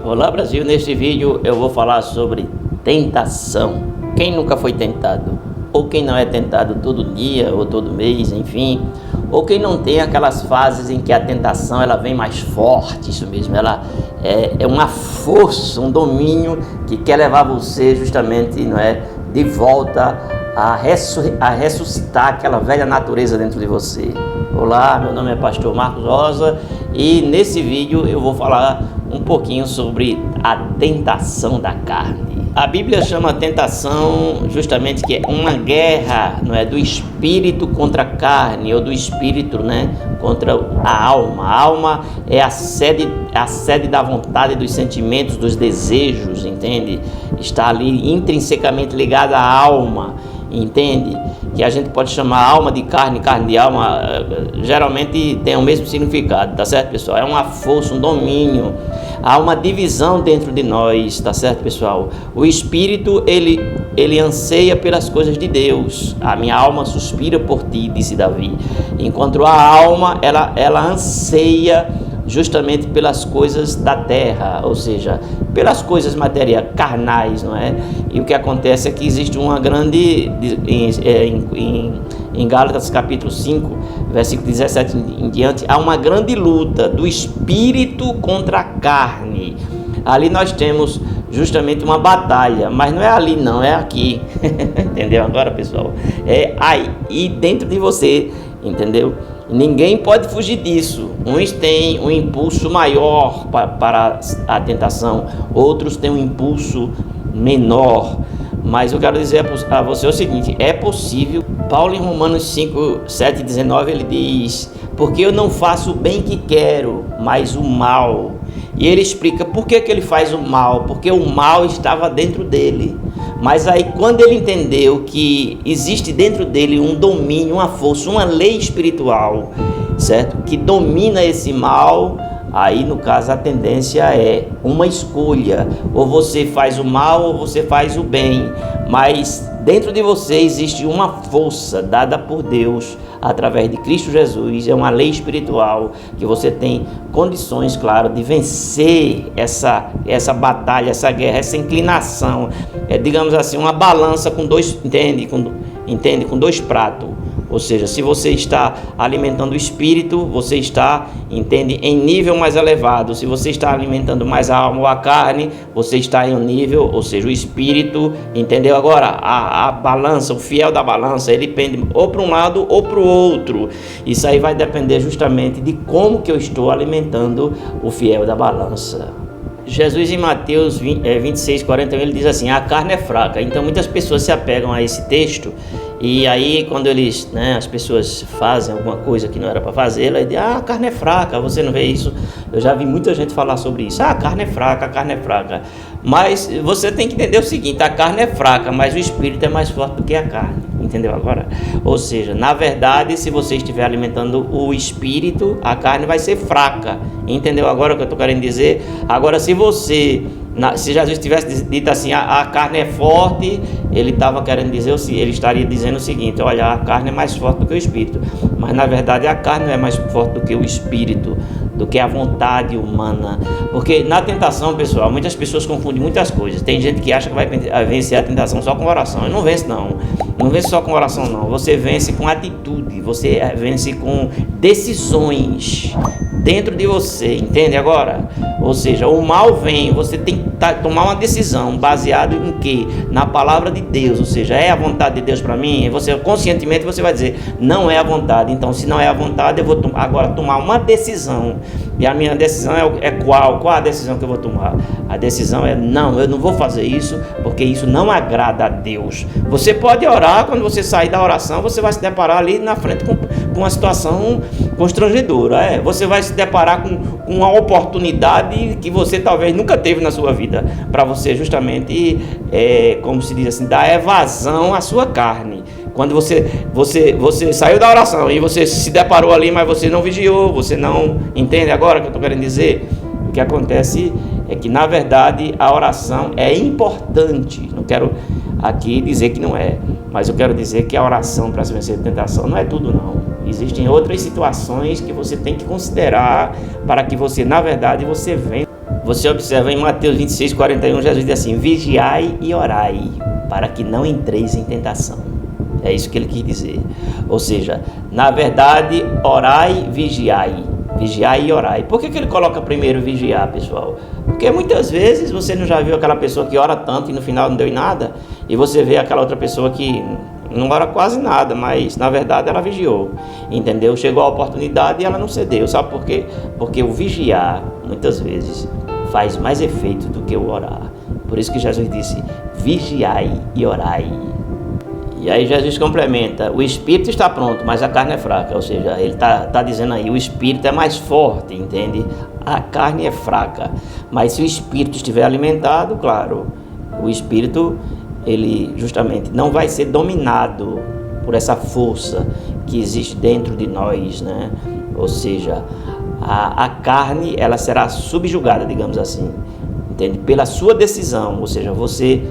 Olá Brasil, neste vídeo eu vou falar sobre tentação. Quem nunca foi tentado? Ou quem não é tentado todo dia ou todo mês, enfim. Ou quem não tem aquelas fases em que a tentação ela vem mais forte, isso mesmo. Ela é uma força, um domínio que quer levar você justamente, não é, de volta a ressuscitar aquela velha natureza dentro de você. Olá, meu nome é Pastor Marcos Rosa e nesse vídeo eu vou falar um pouquinho sobre a tentação da carne. A Bíblia chama a tentação justamente que é uma guerra, não é, do espírito contra a carne, ou do espírito, né, contra a alma. A alma é a sede da vontade, dos sentimentos, dos desejos, entende? Está ali intrinsecamente ligada à alma, entende? Que a gente pode chamar alma de carne, carne de alma, geralmente tem o mesmo significado, tá certo, pessoal? É uma força, um domínio, há uma divisão dentro de nós, tá certo, pessoal? O espírito, ele anseia pelas coisas de Deus. A minha alma suspira por ti, disse Davi. Enquanto a alma, ela anseia justamente pelas coisas da terra, ou seja, pelas coisas materiais, carnais, não é? E o que acontece é que existe uma grande, em Gálatas capítulo 5, versículo 17 em diante, há uma grande luta do espírito contra a carne. Ali nós temos justamente uma batalha, mas não é ali não, é aqui, entendeu agora, pessoal? É aí dentro de você, entendeu? Ninguém pode fugir disso. Uns têm um impulso maior para a tentação, outros têm um impulso menor. Mas eu quero dizer a você o seguinte: é possível. Paulo em Romanos 5, 7 e 19 ele diz: porque eu não faço o bem que quero, mas o mal. E ele explica por que ele faz o mal, porque o mal estava dentro dele. Mas aí quando ele entendeu que existe dentro dele um domínio, uma força, uma lei espiritual, certo? Que domina esse mal, aí no caso a tendência é uma escolha, ou você faz o mal ou você faz o bem, mas dentro de você existe uma força dada por Deus através de Cristo Jesus, é uma lei espiritual que você tem condições, claro, de vencer essa batalha, essa guerra, essa inclinação, digamos assim, uma balança com dois, entende, com dois pratos. Ou seja, se você está alimentando o espírito, você está, entende, em nível mais elevado. Se você está alimentando mais a alma ou a carne, você está em um nível, ou seja, o espírito, entendeu? Agora, a balança, o fiel da balança, ele pende ou para um lado ou para o outro. Isso aí vai depender justamente de como que eu estou alimentando o fiel da balança. Jesus em Mateus 26, 41, ele diz assim: a carne é fraca. Então muitas pessoas se apegam a esse texto e aí quando eles, as pessoas fazem alguma coisa que não era para fazer, ela diz: a carne é fraca, você não vê isso? Eu já vi muita gente falar sobre isso: a carne é fraca, a carne é fraca. Mas você tem que entender o seguinte: a carne é fraca, mas o espírito é mais forte do que a carne. Entendeu agora? Ou seja, na verdade, se você estiver alimentando o espírito, a carne vai ser fraca. Entendeu agora o que eu estou querendo dizer? Agora, se Jesus tivesse dito assim, a carne é forte, ele estava querendo dizer, ele estaria dizendo o seguinte: olha, a carne é mais forte do que o espírito. Mas na verdade a carne não é mais forte do que o espírito, do que a vontade humana. Porque na tentação, pessoal, muitas pessoas confundem muitas coisas. Tem gente que acha que vai vencer a tentação só com oração. E não vence não. Não vence só com oração não. Você vence com atitude, você vence com decisões dentro de você, entende agora? Ou seja, o mal vem, você tem que tomar uma decisão baseado em quê? Na palavra de Deus. Ou seja, é a vontade de Deus para mim? Você conscientemente você vai dizer: não é a vontade. Então, se não é a vontade, eu vou agora tomar uma decisão. E a minha decisão é qual? Qual a decisão que eu vou tomar? A decisão é: não, eu não vou fazer isso, porque isso não agrada a Deus. Você pode orar, quando você sair da oração, você vai se deparar ali na frente com uma situação constrangedora. Você vai se deparar com uma oportunidade que você talvez nunca teve na sua vida, para você justamente, como se diz assim, dar evasão à sua carne. Quando você saiu da oração e você se deparou ali, mas você não vigiou, você não entende agora o que eu estou querendo dizer? O que acontece é que, na verdade, a oração é importante. Não quero aqui dizer que não é, mas eu quero dizer que a oração para se vencer a tentação não é tudo não. Existem outras situações que você tem que considerar para que você, na verdade, você vença. você observa em Mateus 26, 41, Jesus diz assim: vigiai e orai, para que não entreis em tentação. É isso que ele quis dizer. Ou seja, na verdade, orai, vigiai e orai. Por que ele coloca primeiro vigiar, pessoal? Porque muitas vezes você não já viu aquela pessoa que ora tanto e no final não deu em nada, e você vê aquela outra pessoa que não ora quase nada, mas na verdade ela vigiou, entendeu? Chegou a oportunidade e ela não cedeu. Sabe por quê? Porque o vigiar, muitas vezes, faz mais efeito do que o orar. Por isso que Jesus disse: vigiai e orai. E aí Jesus complementa: o espírito está pronto, mas a carne é fraca. Ou seja, ele está dizendo aí, o espírito é mais forte, entende? A carne é fraca. Mas se o espírito estiver alimentado, claro, o espírito, ele justamente não vai ser dominado por essa força que existe dentro de nós, né? Ou seja, a carne, ela será subjugada, digamos assim, entende? Pela sua decisão. Ou seja, você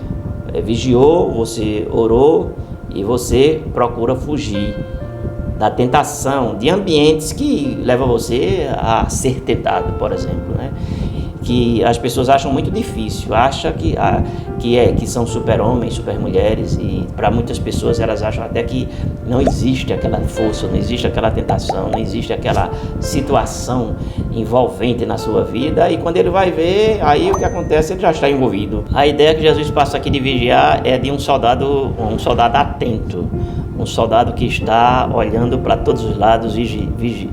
vigiou, você orou, e você procura fugir da tentação, de ambientes que levam você a ser tentado, por exemplo, né? Que as pessoas acham muito difícil, acham que são super-homens, super-mulheres, e para muitas pessoas elas acham até que não existe aquela força, não existe aquela tentação, não existe aquela situação envolvente na sua vida, e quando ele vai ver, aí o que acontece, ele já está envolvido. A ideia que Jesus passa aqui de vigiar é de um soldado atento, um soldado que está olhando para todos os lados,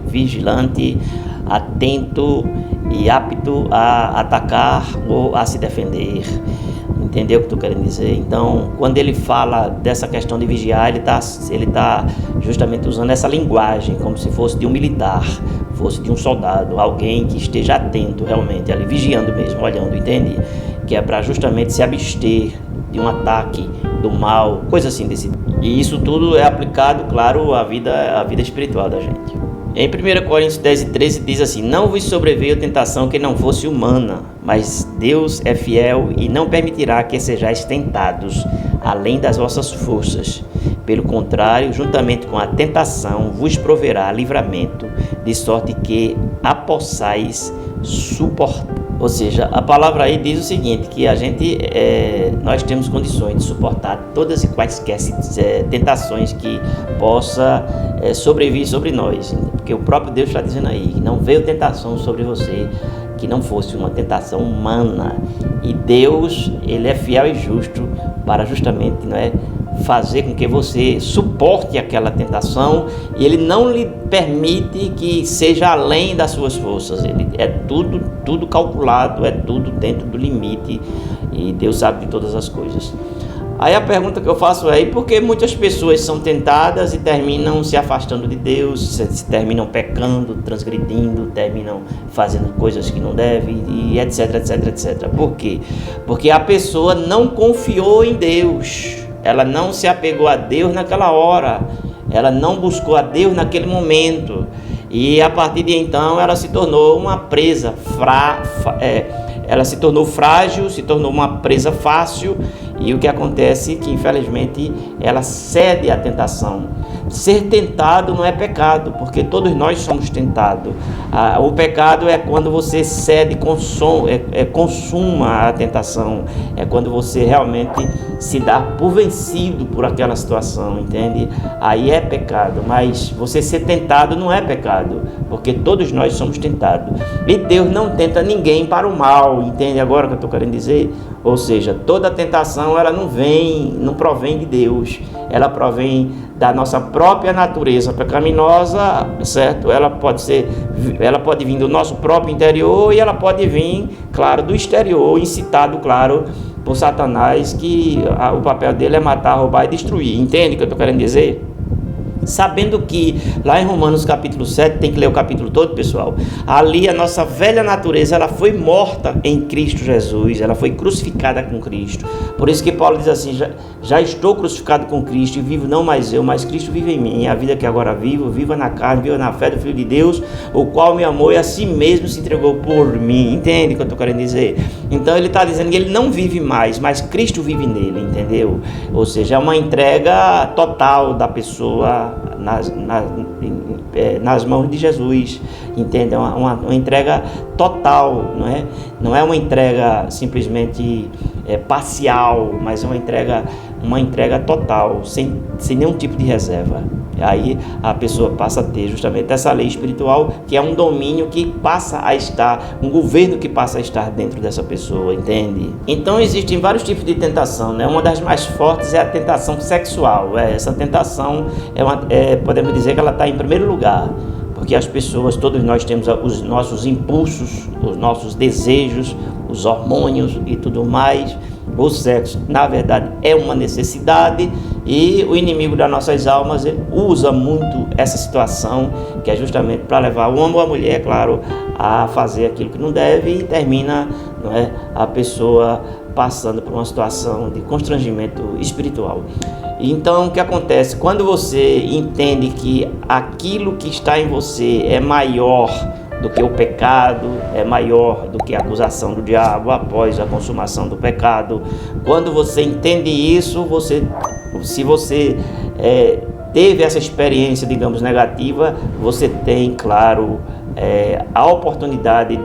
vigilante, atento e apto a atacar ou a se defender. Entendeu o que eu estou querendo dizer? Então, quando ele fala dessa questão de vigiar, ele tá justamente usando essa linguagem, como se fosse de um militar, fosse de um soldado, alguém que esteja atento realmente, ali vigiando mesmo, olhando, entende? Que é para justamente se abster de um ataque, do mal, coisa assim desse. E isso tudo é aplicado, claro, à vida espiritual da gente. Em 1 Coríntios 10 e 13 diz assim: não vos sobreveio tentação que não fosse humana, mas Deus é fiel e não permitirá que sejais tentados além das vossas forças. Pelo contrário, juntamente com a tentação, vos proverá livramento, de sorte que a possais suportar. Ou seja, a palavra aí diz o seguinte, que nós temos condições de suportar todas e quaisquer tentações que possa sobrevir sobre nós, porque o próprio Deus está dizendo aí que não veio tentação sobre você que não fosse uma tentação humana, e Deus, ele é fiel e justo para justamente, fazer com que você suporte aquela tentação, e ele não lhe permite que seja além das suas forças. Ele é tudo calculado, é tudo dentro do limite, e Deus sabe de todas as coisas. Aí a pergunta que eu faço é: por que muitas pessoas são tentadas e terminam se afastando de Deus, se terminam pecando, transgredindo, terminam fazendo coisas que não devem, e etc, etc, etc. Por quê? Porque a pessoa não confiou em Deus, ela não se apegou a Deus naquela hora, ela não buscou a Deus naquele momento, e a partir de então ela se tornou uma presa ela se tornou frágil, se tornou uma presa fácil, e o que acontece é que, infelizmente, ela cede à tentação. Ser tentado não é pecado, porque todos nós somos tentados. O pecado é quando você cede, consuma a tentação, é quando você realmente se dá por vencido por aquela situação, entende? Aí é pecado, mas você ser tentado não é pecado, porque todos nós somos tentados. E Deus não tenta ninguém para o mal, entende agora o que eu estou querendo dizer? Ou seja, toda tentação ela não provém de Deus, ela provém da nossa própria natureza pecaminosa, certo? Ela pode vir do nosso próprio interior, e ela pode vir, claro, do exterior, incitado, claro, por Satanás, que o papel dele é matar, roubar e destruir. Entende o que eu estou querendo dizer? Sabendo que lá em Romanos capítulo 7, tem que ler o capítulo todo, pessoal, ali a nossa velha natureza, ela foi morta em Cristo Jesus, ela foi crucificada com Cristo. Por isso que Paulo diz assim: já estou crucificado com Cristo, e vivo não mais eu, mas Cristo vive em mim. A vida que agora vivo, viva na carne, viva na fé do Filho de Deus, o qual me amou e a si mesmo se entregou por mim. Entende o que eu estou querendo dizer? Então ele está dizendo que ele não vive mais, mas Cristo vive nele, entendeu? Ou seja, é uma entrega total da pessoa nas mãos de Jesus, entende? Uma entrega total, não é uma entrega simplesmente parcial, mas é uma entrega total, sem nenhum tipo de reserva. Aí a pessoa passa a ter justamente essa lei espiritual, que é um domínio que passa a estar, um governo que passa a estar dentro dessa pessoa, entende? Então existem vários tipos de tentação, né? Uma das mais fortes é a tentação sexual. Essa tentação podemos dizer que ela está em primeiro lugar, porque as pessoas, todos nós temos os nossos impulsos, os nossos desejos, os hormônios e tudo mais. O sexo, na verdade, é uma necessidade, e o inimigo das nossas almas, ele usa muito essa situação, que é justamente para levar o homem ou a mulher, claro, a fazer aquilo que não deve, e termina, a pessoa passando por uma situação de constrangimento espiritual. Então, o que acontece? Quando você entende que aquilo que está em você é maior do que o pecado, é maior do que a acusação do diabo após a consumação do pecado. Quando você entende isso, se você teve essa experiência, digamos, negativa, você tem, claro, a oportunidade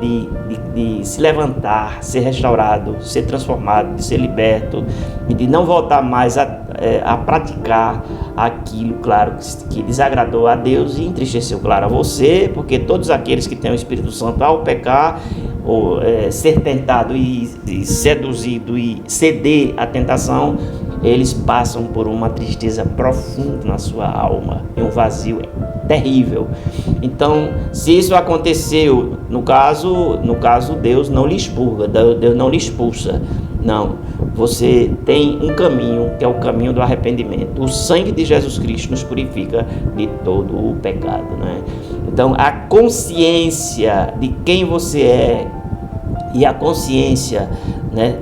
de se levantar, ser restaurado, ser transformado, de ser liberto e de não voltar mais a praticar aquilo, claro, que desagradou a Deus e entristeceu, claro, a você, porque todos aqueles que têm o Espírito Santo, ao pecar ou ser tentado e seduzido e ceder à tentação, eles passam por uma tristeza profunda na sua alma e um vazio terrível. Então, se isso aconteceu, no caso Deus não lhe expurga, Deus não lhe expulsa. Não, você tem um caminho, que é o caminho do arrependimento. O sangue de Jesus Cristo nos purifica de todo o pecado, Então, a consciência de quem você é e a consciência,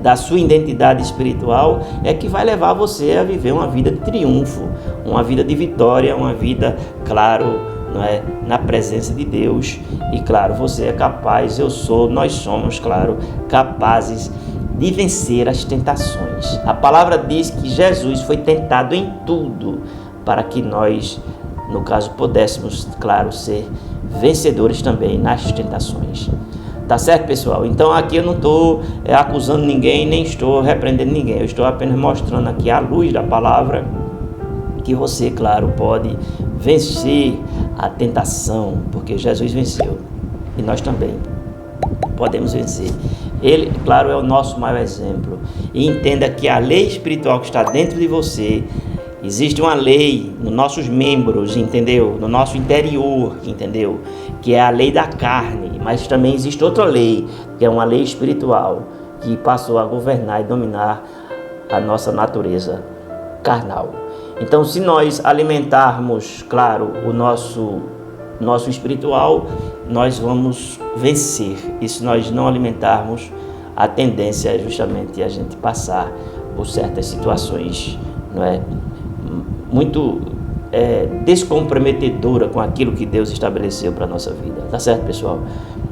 da sua identidade espiritual é que vai levar você a viver uma vida de triunfo, uma vida de vitória, uma vida, claro, na presença de Deus. E claro, você é capaz, nós somos, claro, capazes de vencer as tentações. A palavra diz que Jesus foi tentado em tudo para que nós, no caso, pudéssemos, claro, ser vencedores também nas tentações. Tá certo, pessoal? Então aqui eu não estou acusando ninguém, nem estou repreendendo ninguém. Eu estou apenas mostrando aqui à luz da palavra que você, claro, pode vencer a tentação, porque Jesus venceu e nós também podemos vencer. Ele, claro, é o nosso maior exemplo. E entenda que a lei espiritual que está dentro de você, existe uma lei nos nossos membros, entendeu? No nosso interior, entendeu? Que é a lei da carne, mas também existe outra lei, que é uma lei espiritual, que passou a governar e dominar a nossa natureza carnal. Então, se nós alimentarmos, claro, o nosso espiritual, nós vamos vencer. E se nós não alimentarmos, a tendência é justamente a gente passar por certas situações, muito descomprometedora com aquilo que Deus estabeleceu para a nossa vida. Tá certo, pessoal?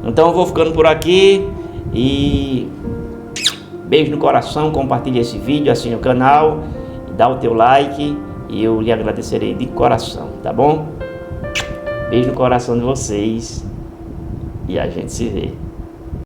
Então eu vou ficando por aqui e beijo no coração, compartilhe esse vídeo, assine o canal, dá o teu like e eu lhe agradecerei de coração, tá bom? Beijo no coração de vocês e a gente se vê.